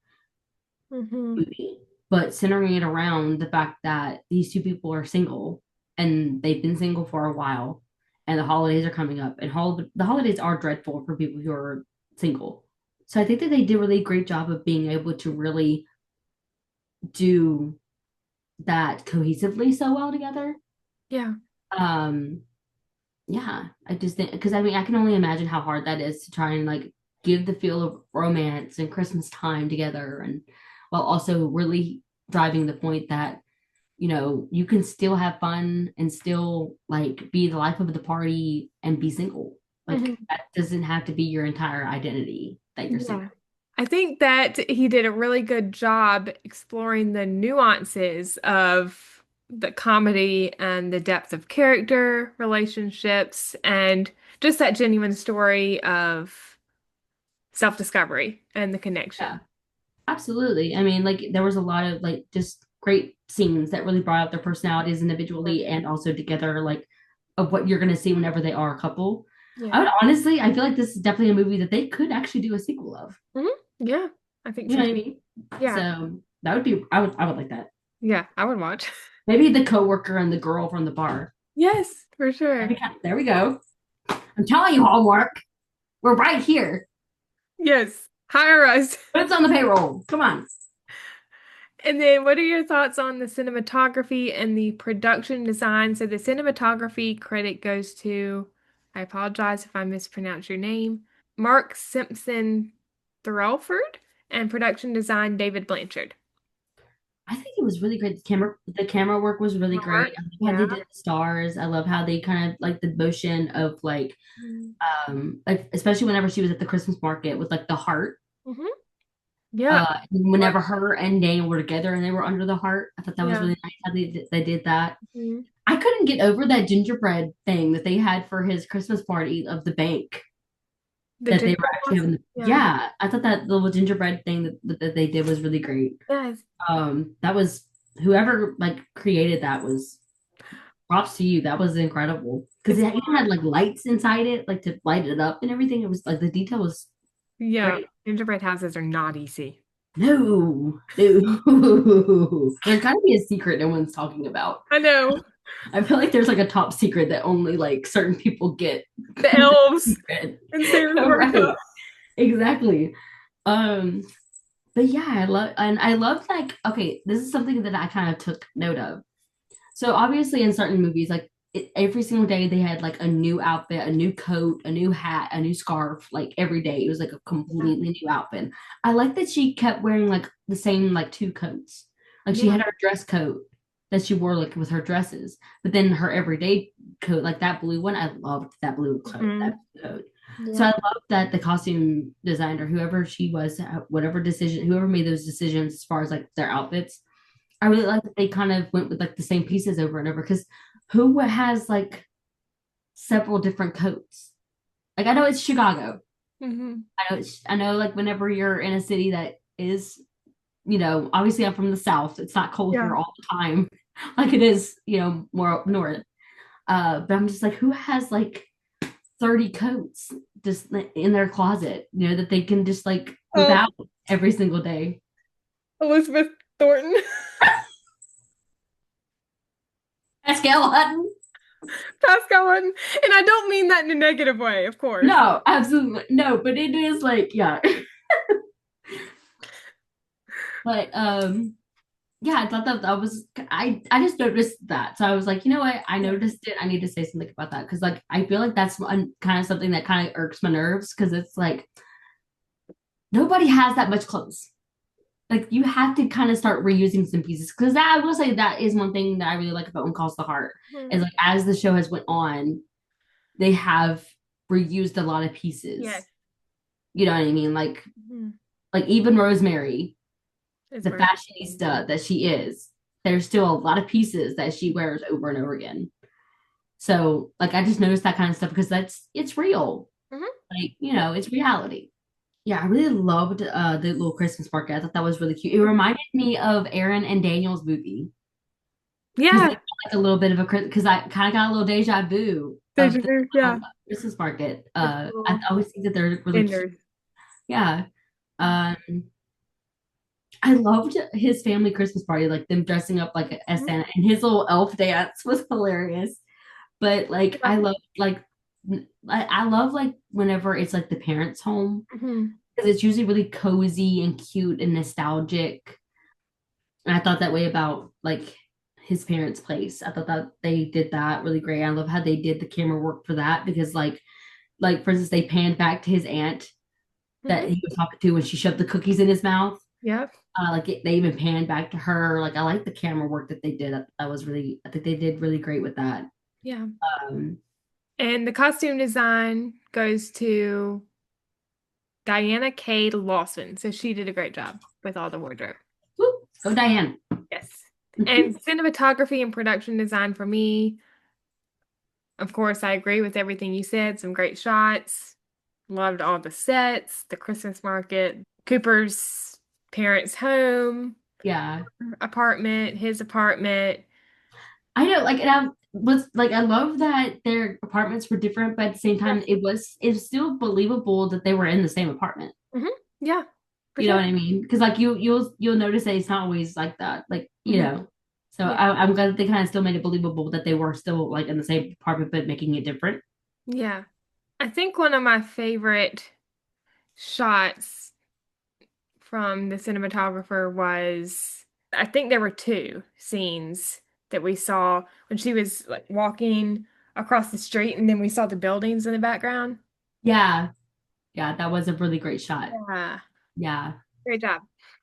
Mm-hmm. movie, but centering it around the fact that these two people are single and they've been single for a while, and the holidays are coming up, and the holidays are dreadful for people who are single. So I think that they did a really great job of being able to really do that cohesively so well together. Yeah. Um, yeah, I just think because I mean I can only imagine how hard that is to try and like give the feel of romance and Christmas time together, and while also really driving the point that you can still have fun and still like be the life of the party and be single. Like Hmm. that doesn't have to be your entire identity that you're Yeah. single. I think that he did a really good job exploring the nuances of the comedy and the depth of character, relationships, and just that genuine story of self-discovery and the Yeah, connection. absolutely. I mean, like there was a lot of like just great scenes that really brought out their personalities individually and also together, like of what you're gonna see whenever they are a couple. Yeah. I would honestly, I feel like this is definitely a movie that they could actually do a sequel of. Hmm. Yeah, I think You so know what I too. mean? Yeah. So that would be, I would like that. Yeah, I would watch. Maybe the coworker and the girl from the bar. Yes, for sure. There we go. I'm telling you, Hallmark, we're right here. Yes. Hire us. But it's on the payroll. Come on. And then what are your thoughts on the cinematography and the production design? So the cinematography credit goes to, I apologize if I mispronounce your name, Mark Simpson Threlford, and production design David Blanchard. I think it was really great. The camera work was really great. Mark, I love how yeah. they did the stars. I love how they kind of like the motion of like especially whenever she was at the Christmas market with like the heart. Mm-hmm. Yeah. Whenever her and Daniel were together and they were under the heart, I thought that was Yeah. really nice how they did that. Mhm. I couldn't get over that gingerbread thing that they had for his Christmas party of the bank The that they were gingerbread actually house? having. Yeah. Yeah, I thought that little gingerbread thing that they did was really great. Yes. That was whoever like created that was props to you. That was incredible because It's it even had like lights inside it, like to light it up and everything. It was like the detail was yeah. great. Gingerbread houses are not easy. No, no, there's got to be a secret no one's talking about. I know. I feel like there's like a top secret that only like certain people get. The elves Secret. and Sarah's Right, workshop. exactly. Um, but yeah, I love like okay, this is something that I kind of took note of. So obviously in certain movies, like every single day they had like a new outfit, a new coat, a new hat, a new scarf. Like every day it was like a completely new outfit. I like that she kept wearing like the same like two coats. Like she Yeah. had her dress coat that she wore like with her dresses, but then her everyday coat, like that blue one, I loved that blue coat. Hmm. That blue coat. So Yeah. I love that the costume designer, whoever she was, whatever decision, whoever made those decisions as far as like their outfits, I really like that they kind of went with like the same pieces over and over because who has like several different coats? Like I know it's Chicago. Hmm. I know like whenever you're in a city that is, obviously I'm from the South. It's not cold Yeah. here all the time like it is, more up north. But I'm just like, who has like 30 coats just in their closet, that they can just like whip Oh, out? every single day. Elizabeth Thornton. Pascal Hutton. Pascal Hutton. And I don't mean that in a negative way, of course. No, absolutely no, but it is like, yeah. But yeah, I thought that was I just noticed that. So I was like, you know what? I Yeah. noticed it. I need to say something about that because like I feel like that's kind of something that kind of irks my nerves because it's like nobody has that much clothes. Like you have to kind of start reusing some pieces because that I will say that is one thing that I really like about When Calls the Heart Mhm. is like as the show has went on, they have reused a lot of pieces. Yes. You know what I mean? Mhm. Like even Rosemary, It's the very fashionista that she is, there's still a lot of pieces that she wears over and over again. So like I just noticed that kind of stuff because it's real. Mhm. Like, it's reality. Yeah, I really loved the little Christmas market. I thought that was really cute. It reminded me of Aaron and Daniel's movie because they Yeah. felt like a little bit of a because I kind of got a little deja vu of Deja the vu. Yeah. little Christmas market. With I little always think that they're really cute. vendors. Yeah. Um, I loved his family Christmas party, like them dressing up like as Mhm. Santa, and his little elf dance was hilarious. But like, Yeah. I love like whenever it's like the parents' home Mhm. because it's usually really cozy and cute and nostalgic. And I thought that way about like his parents' place. I thought that they did that really great. I love how they did the camera work for that because like for instance, they panned back to his aunt that Mhm. he was talking to when she shoved the cookies in his mouth. Yep. They even panned back to her. Like I like the camera work that they did. I think they did really great with that. Yeah. Um, And the costume design goes to Diana K. Lawson. So she did a great job with all the wardrobe. whoop, go Diane. Yes. And cinematography and production design for me, of course, I agree with everything you said. Some great shots. Loved all the sets, the Christmas market, Cooper's parents' home, Yeah, apartment, his apartment. I know. Like, and I was like, I love that their apartments were different, but at the same Yeah. time, it was still believable that they were in the same apartment. Hmm. Yeah, for You know sure. what I mean? Because like you'll notice that it's not always like that. Like Hmm. So Yeah. I'm glad that they kind of still made it believable that they were still like in the same apartment, but making it different. Yeah. I think one of my favorite shots from the cinematographer was I think there were two scenes that we saw when she was like walking across the street and then we saw the buildings in the background. Yeah, yeah, that was a really great shot. Yeah. Yeah, Great job.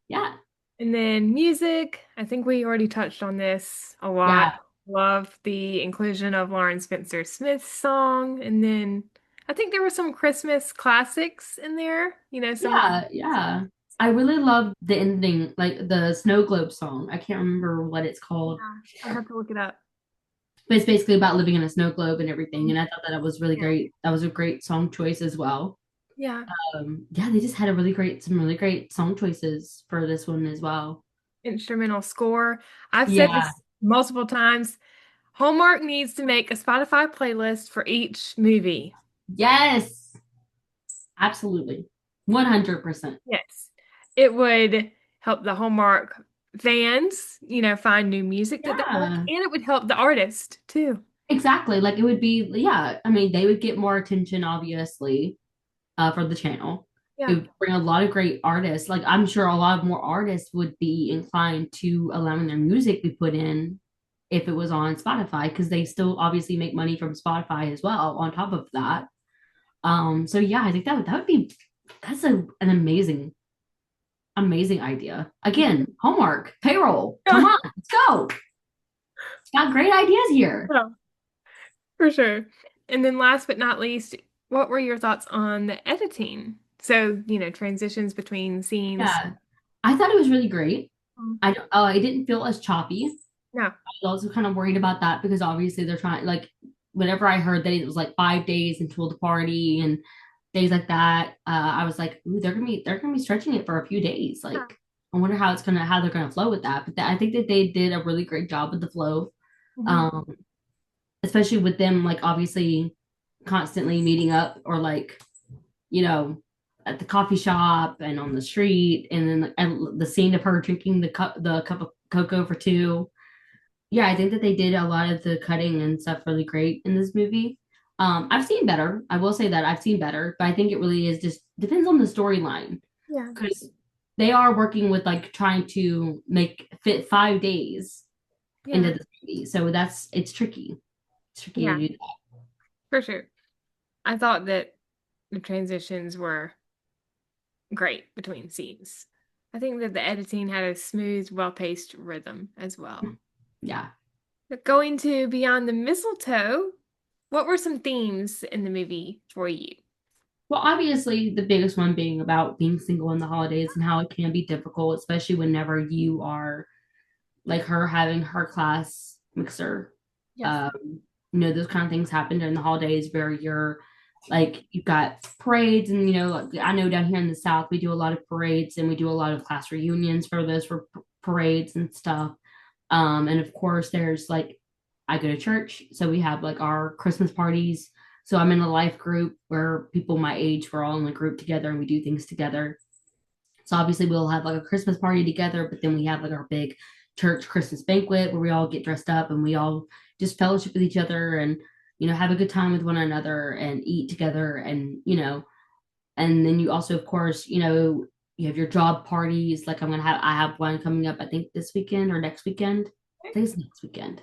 yeah, And then music, I think we already touched on this a lot. yeah, Love the inclusion of Lauren Spencer Smith's song. And then I think there were some Christmas classics in there, some of yeah. I really love the ending, like the snow globe song. I can't remember what it's called, yeah, I have to look it up. but it's basically about living in a snow globe and everything. Mhm. And I thought that it was really Yeah. great. That was a great song choice as well. Yeah. Yeah, they just had some really great song choices for this one as well. Instrumental score. I've said Yeah, this multiple times. Hallmark needs to make a Spotify playlist for each movie. yes, absolutely. 100%. Yes. It would help the Hallmark fans, find new music that they like, Yeah, and it would help the artist too. exactly. Like it would be, yeah, I mean, they would get more attention, obviously, for the channel. It Yeah. would bring a lot of great artists. Like I'm sure a lot of more artists would be inclined to allowing their music be put in if it was on Spotify, because they still obviously make money from Spotify as well on top of that. So yeah, I think that would be an amazing idea. Again, homework, payroll. Come on, let's go. Got great ideas here. Yeah, for sure. And then last but not least, what were your thoughts on the editing? So, transitions between scenes. Yeah. I thought it was really great. Mm. I didn't feel as choppy. No. I was also kind of worried about that because obviously they're trying like whenever I heard that it was like 5 days until the party and things like that, I was like, ooh, they're gonna be stretching it for a few days. Yeah. Like I wonder how they're gonna flow with that. But I think that they did a really great job with the flow. Mhm. Um, especially with them like obviously constantly meeting up or like, you know, at the coffee shop and on the street, and then the scene of her drinking the cup of cocoa for two. Yeah, I think that they did a lot of the cutting and stuff really great in this movie. I've seen better. I will say that I've seen better, but I think it really is just depends on the storyline Yeah. because they are working with like trying to make fit 5 days into Yeah. the movie. So it's tricky. It's tricky Yeah, to do that. for sure. I thought that the transitions were great between scenes. I think that the editing had a smooth, well-paced rhythm as well. Yeah. But going to Beyond the Mistletoe, what were some themes in the movie for you? Well, obviously, the biggest one being about being single in the holidays and how it can be difficult, especially whenever you are like her having her class mixer. Yes. Those kind of things happen during the holidays where you're like you've got parades and like, I know down here in the South we do a lot of parades and we do a lot of class reunions for those for parades and stuff. And of course there's like I go to church, so we have like our Christmas parties. So I'm in a life group where people my age we're all in a group together and we do things together. So obviously we'll have like a Christmas party together, but then we have like our big church Christmas banquet where we all get dressed up and we all just fellowship with each other and have a good time with one another and eat together and and then you also of course you have your job parties. Like I have one coming up I think this weekend or next weekend. I think it's next weekend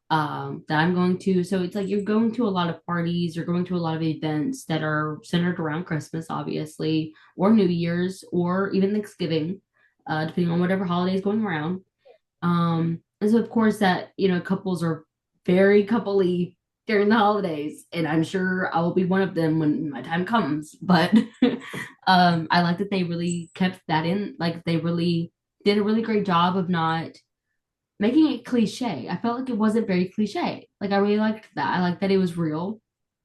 that I'm going to. So it's like you're going to a lot of parties, you're going to a lot of events that are centered around Christmas, obviously, or New Year's, or even Thanksgiving, depending on whatever holiday is going around. And so of course that couples are very coupley during the holidays, and I'm sure I will be one of them when my time comes. But I like that they really kept that in, like they really did a really great job of not making it cliche. I felt like it wasn't very cliche. Like I really liked that. I liked that it was real.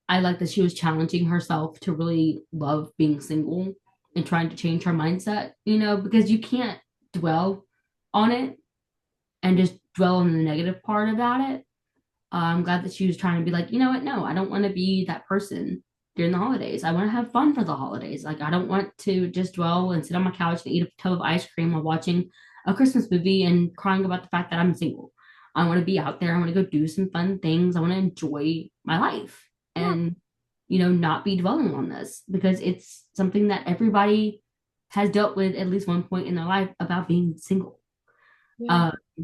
I liked that she was challenging herself to really love being single and trying to change her mindset, because you can't dwell on it and just dwell on the negative part about it. I'm glad that she was trying to be like, you know what? No, I don't want to be that person during the holidays. I want to have fun for the holidays. Like, I don't want to just dwell and sit on my couch and eat a tub of ice cream while watching a Christmas movie and crying about the fact that I'm single. I want to be out there. I want to go do some fun things. I want to enjoy my life Yeah. and, not be dwelling on this because it's something that everybody has dealt with at least one point in their life about being single. Yeah. Uh,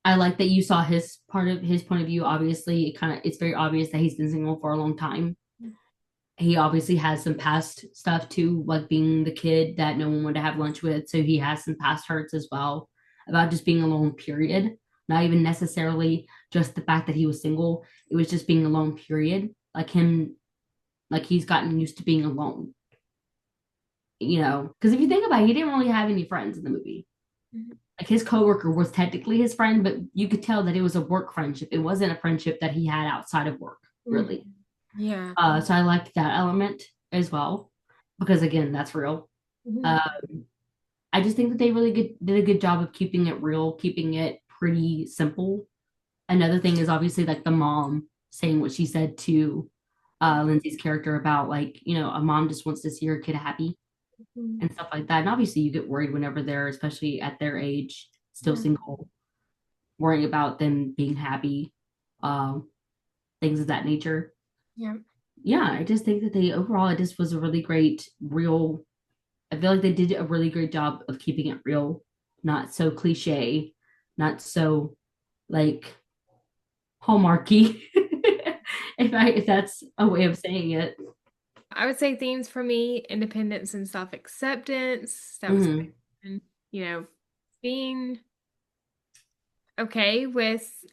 I like that you saw his point of view. Obviously, it's very obvious that he's been single for a long time. He obviously has some past stuff too, like being the kid that no one wanted to have lunch with. So he has some past hurts as well about just being alone, period. Not even necessarily just the fact that he was single. It was just being alone, period. Like him, like he's gotten used to being alone, because if you think about it, he didn't really have any friends in the movie. Mhm. Like his coworker was technically his friend, but you could tell that it was a work friendship. It wasn't a friendship that he had outside of work, Mhm. really. Yeah. So I liked that element as well, because again, that's real. Mhm. Uh, I just think that they really did a good job of keeping it real, keeping it pretty simple. Another thing is obviously like the mom saying what she said to Lindsay's character about like, a mom just wants to see her kid happy Mhm. and stuff like that. And obviously you get worried whenever they're, especially at their age, still Yeah. single, worrying about them being happy, um, things of that nature. Yeah. Yeah, I just think that they overall it just was a really great real. I feel like they did a really great job of keeping it real, not so cliche, not so like hallmarky. If that's a way of saying it. I would say themes for me, independence and self-acceptance. That was a big Hmm. one. Being okay with,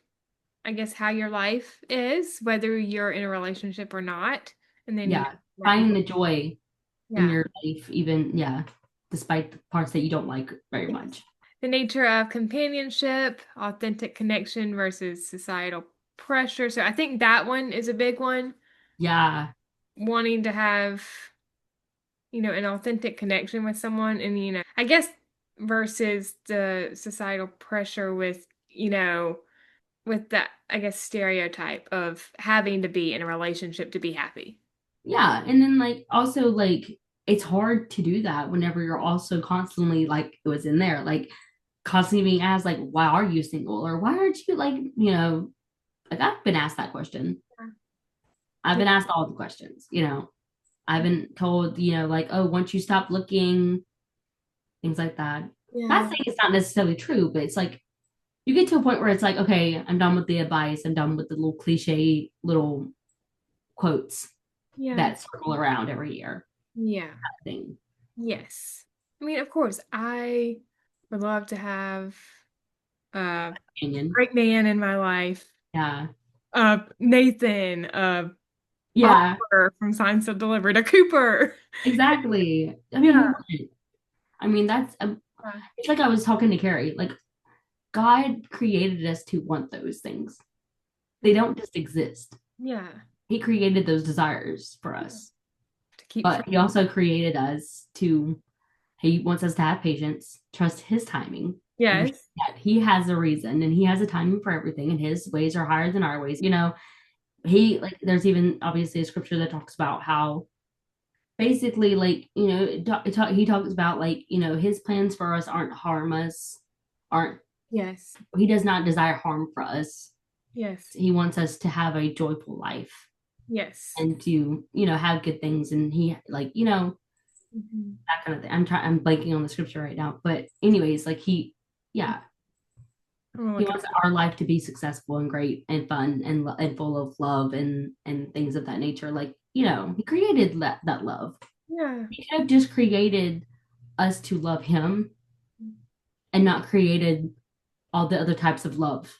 I guess, how your life is, whether you're in a relationship or not. And then, Yeah, working finding to, the joy in yeah. your life, even despite the parts that you don't like very much. The nature of companionship, authentic connection versus societal pressure. So I think that one is a big one. Yeah, Wanting to have, an authentic connection with someone and, I guess versus the societal pressure with, with that, I guess, stereotype of having to be in a relationship to be happy. yeah, and then like also like it's hard to do that whenever you're also constantly like it was in there, like constantly being asked, like, why are you single? Or why aren't you like, like I've been asked that question. I've Yeah. been asked all the questions. I've been told, like, oh, once you stop looking, things like that. Not Yeah. saying it's not necessarily true, but it's like you get to a point where it's like, okay, I'm done with the advice. I'm done with the little cliche little quotes Yeah. that circle around every year Yeah. thing. Yes. I mean, of course, I would love to have a Opinion. great man in my life. Yeah. Nathan, Yeah, Oliver from Signs to Delivered, a Cooper. exactly. I mean, who Yeah. wouldn't? I mean, that's Yeah. it's like I was talking to Carrie. Like God created us to want those things. They Mhm. don't just exist. Yeah. He created those desires for Yeah. us. To keep But track. he also created us to, he wants us to have patience, trust his timing, understand Yes. that he has a reason and he has a timing for everything, and his ways are higher than our ways. He, like, there's even obviously a scripture that talks about how basically, like, he talks about, like, his plans for us aren't harm us, aren't, Yes. he does not desire harm for us. Yes. He wants us to have a joyful life Yes. and to, have good things. And he, like, Mhm. that kind of thing. I'm blanking on the scripture right now. But anyways, like yeah, I'm gonna he look it wants up. our life to be successful and great and fun and full of love and things of that nature. Like, he created that love. Yeah. He could have just created us to love him and not created all the other types of love.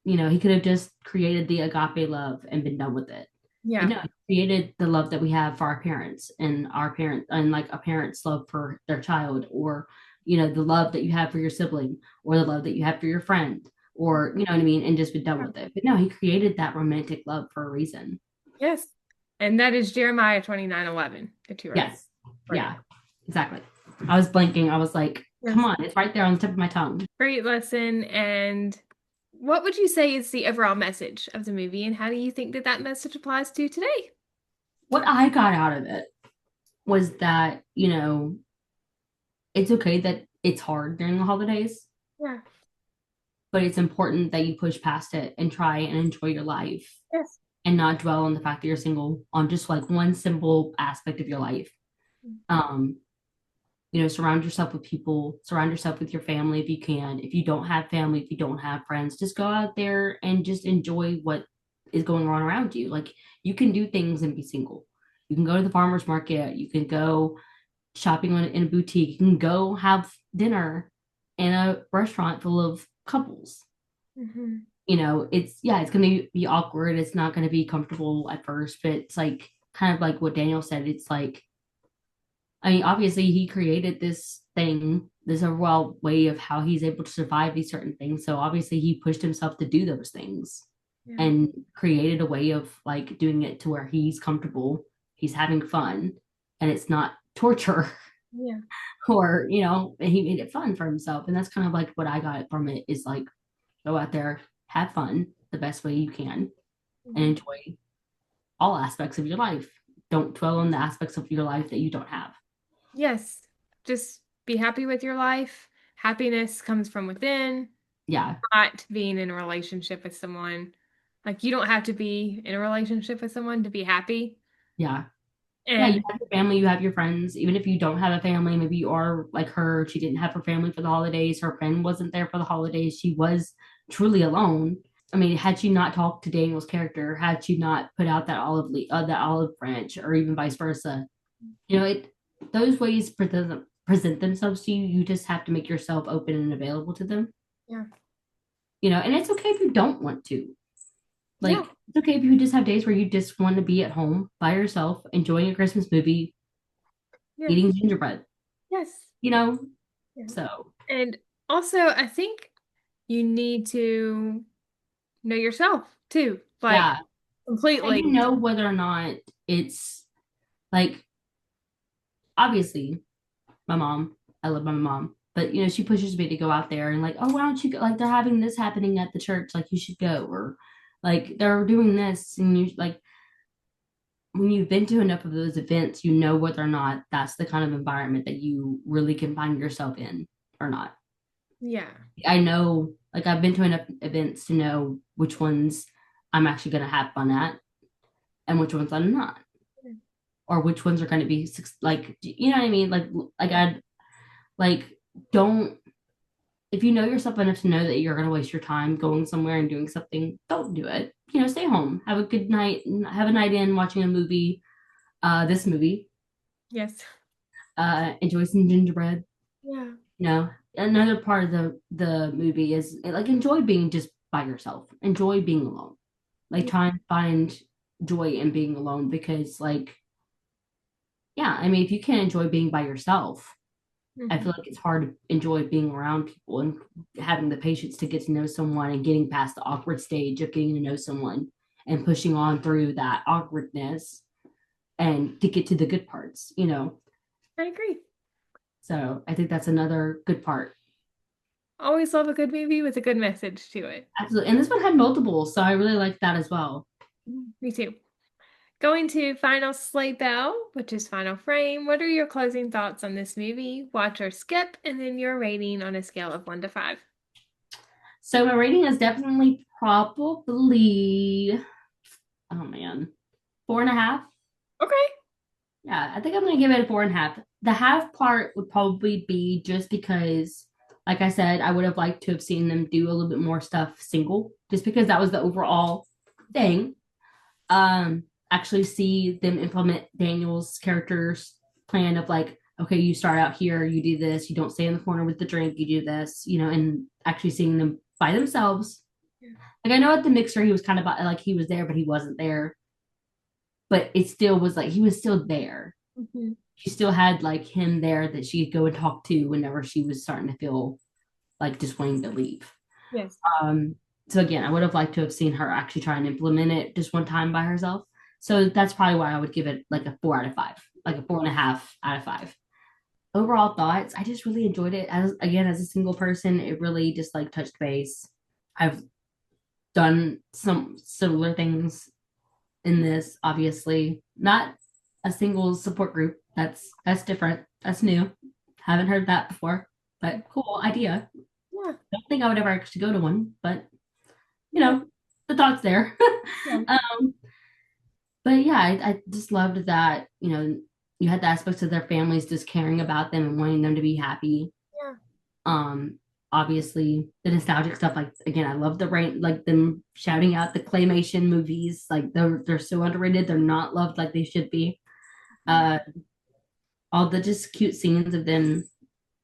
He could have just created the agape love and been done with it. But Yeah. no, he created the love that we have for our parents and our parent and like a parent's love for their child, or the love that you have for your sibling, or the love that you have for your friend, or you know what I mean, and just been done Yeah. with it. But no, he created that romantic love for a reason. Yes. And that is Jeremiah 29:11 that you are Yes. right. Yeah, exactly. I was blanking. I was like, come Yes. on, it's right there on the tip of my tongue. Great lesson. And what would you say is the overall message of the movie, and how do you think that that message applies to today? What I got out of it was that, it's okay that it's hard during the holidays, Yeah. but it's important that you push past it and try and enjoy your life Yes. and not dwell on the fact that you're single on just like one simple aspect of your life. Um, surround yourself with people, surround yourself with your family if you can. If you don't have family, if you don't have friends, just go out there and just enjoy what is going on around you. Like, you can do things and be single. You can go to the farmer's market, you can go shopping in a boutique, you can go have dinner in a restaurant full of couples. Hmm. It's going to be awkward. It's not going to be comfortable at first, but it's like kind of like what Daniel said. It's like, I mean, obviously he created this thing, this overall way of how he's able to survive these certain things. So obviously he pushed himself to do those things Yeah. and created a way of like doing it to where he's comfortable, he's having fun, and it's not torture. Yeah. Or, he made it fun for himself. And that's kind of like what I got from it, is like, go out there, have fun the best way you can, and Mhm. enjoy all aspects of your life. Don't dwell on the aspects of your life that you don't have. Yes. Just be happy with your life. Happiness comes from within, Yeah, not being in a relationship with someone. Like, you don't have to be in a relationship with someone to be happy. yeah. Yeah, you And have your family, you have your friends. Even if you don't have a family, maybe you are like her. She didn't have her family for the holidays. Her friend wasn't there for the holidays. She was truly alone. I mean, had she not talked to Daniel's character, had she not put out that olive branch, or even vice versa, it those ways present themselves to you. You just have to make yourself open and available to them. yeah. And it's okay if you don't want to. Yeah. Like, it's okay if you just have days where you just want to be at home by yourself, enjoying a Christmas movie, Yes. eating gingerbread, Yes. you know? Yeah. So, And also, I think you need to know yourself too, like yeah. And completely. whether or not it's like, obviously, my mom, I love my mom, but, she pushes me to go out there and, like, oh, why don't you go? Like, they're having this happening at the church, like, you should go, or like, they're doing this, and you, like, when you've been to enough of those events, you know whether or not that's the kind of environment that you really can find yourself in or not. Yeah. I know, like, I've been to enough events to know which ones I'm actually going to have fun at and which ones I'm not, or which ones are going to be like, you know what I mean? Like I'd like, don't, if you know yourself enough to know that you're going to waste your time going somewhere and doing something, don't do it. You know, stay home, have a good night, have a night in watching a movie, this movie, Yes. enjoy some gingerbread. Yeah. You know, another part of the movie is like enjoy being just by yourself, enjoy being alone, like try and find joy in being alone because like yeah, I mean if you can't enjoy being by yourself, I feel like it's hard to enjoy being around people and having the patience to get to know someone and getting past the awkward stage of getting to know someone and pushing on through that awkwardness and to get to the good parts, you know. I agree. So I think that's another good part. Always love a good movie with a good message to it. Absolutely. And this one had multiple, so I really like that as well. Me too. Going to Final Sleigh Bell, which is Final Frame. What are your closing thoughts on this movie? Watch or skip, and then your rating on a scale of 1 to 5. So my rating is definitely probably, oh man, 4.5. Okay. Yeah, I think I'm gonna give it a 4.5. The half part would probably be just because, like I said, I would have liked to have seen them do a little bit more stuff single, just because that was the overall thing. Actually see them implement Daniel's character's plan of like, okay, you start out here, you do this, you don't stay in the corner with the drink, you do this, you know, and actually seeing them by themselves. Yeah. Like I know at the mixer he was kind of like he was there, but he wasn't there. But it still was like he was still there. Mm-hmm. She still had like him there that she could go and talk to whenever she was starting to feel like just wanting to leave. Yes. So again, I would have liked to have seen her actually try and implement it just one time by herself. So that's probably why I would give it like a 4 out of 5, like a 4.5 out of 5. Overall thoughts, I just really enjoyed it. As a single person, it really just like touched base. I've done some similar things in this, obviously. Not a single support group. That's different. That's new. Haven't heard that before, but cool idea. Yeah. Don't think I would ever actually go to one, but you know, the thought's there. Yeah. But yeah, I just loved that, you know, you had the aspects of their families just caring about them and wanting them to be happy. Yeah. Obviously the nostalgic stuff, like again, I love the rain, like them shouting out the claymation movies, like they're so underrated, they're not loved like they should be. All the just cute scenes of them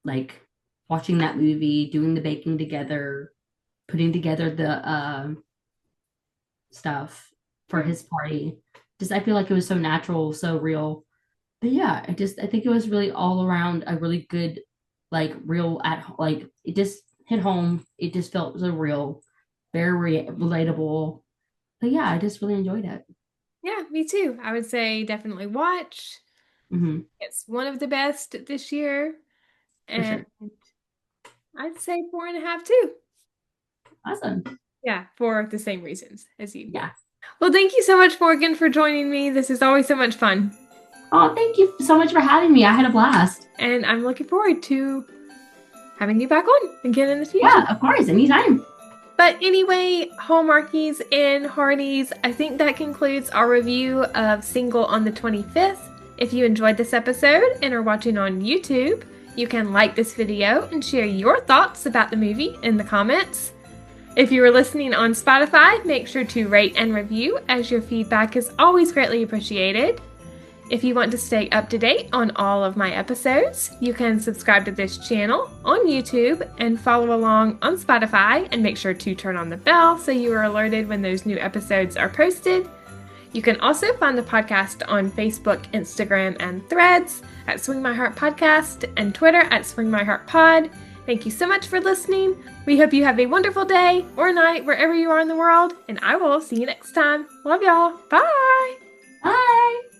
like watching that movie, doing the baking together, putting together the stuff for his party. Just I feel like it was so natural, so real. But yeah, I think it was really all around a really good, like real like it just hit home. It just felt so real, very relatable. But yeah, I just really enjoyed it. Yeah, me too. I would say definitely watch. Mm-hmm. It's one of the best this year. And sure. I'd say 4.5 too. Awesome. Yeah, for the same reasons as you. Yeah. Well, thank you so much, Morgan, for joining me. This is always so much fun. Oh, thank you so much for having me. I had a blast. And I'm looking forward to having you back on again in the future. Yeah, of course, anytime. But anyway, Hallmarkies and Hearties, I think that concludes our review of Single on the 25th. If you enjoyed this episode and are watching on YouTube, you can like this video and share your thoughts about the movie in the comments. If you are listening on Spotify, make sure to rate and review, as your feedback is always greatly appreciated. If you want to stay up to date on all of my episodes, you can subscribe to this channel on YouTube and follow along on Spotify, and make sure to turn on the bell so you are alerted when those new episodes are posted. You can also find the podcast on Facebook, Instagram, and Threads at Swing My Heart Podcast, and Twitter at Swing My Heart Pod. Thank you so much for listening. We hope you have a wonderful day or night wherever you are in the world, and I will see you next time. Love y'all. Bye. Bye.